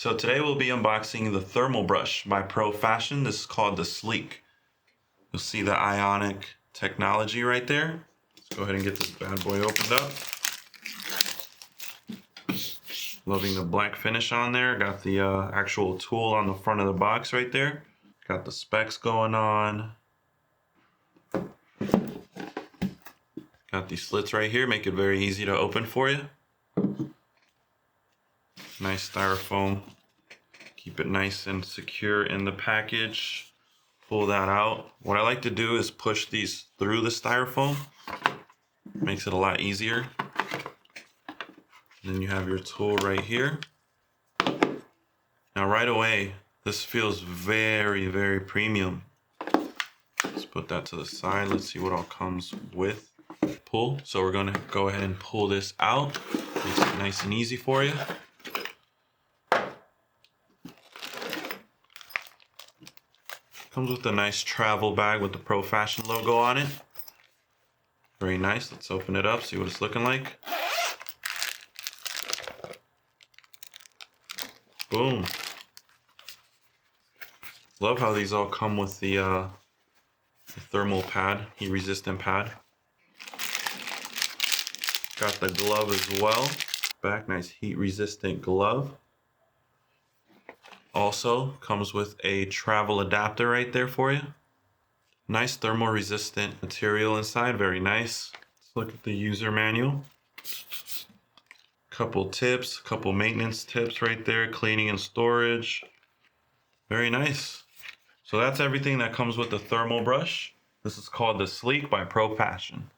So today we'll be unboxing the thermal brush by Profashion. This is called the Sleek. You'll see the ionic technology right there. Let's go ahead and get this bad boy opened up. Loving the black finish on there. Got the actual tool on the front of the box right there. Got the specs going on. Got these slits right here, make it very easy to open for you. Nice styrofoam. Keep it nice and secure in the package. Pull that out. What I like to do is push these through the styrofoam. Makes it a lot easier. Then you have your tool right here. Now right away, this feels very, very premium. Let's put that to the side. Let's see what all comes with. Pull. So we're gonna go ahead and pull this out. Makes it nice and easy for you. Comes with a nice travel bag with the Profashion logo on it. Very nice. Let's open it up, see what it's looking like. Boom. Love how these all come with the thermal pad, heat resistant pad. Got the glove as well. Back, nice heat resistant glove. Also comes with a travel adapter right there for you. Nice thermal resistant material inside, very nice. Let's look at the user manual. Couple tips, couple maintenance tips right there, cleaning and storage. Very nice. So that's everything that comes with the thermal brush. This is called the Sleek by Profashion.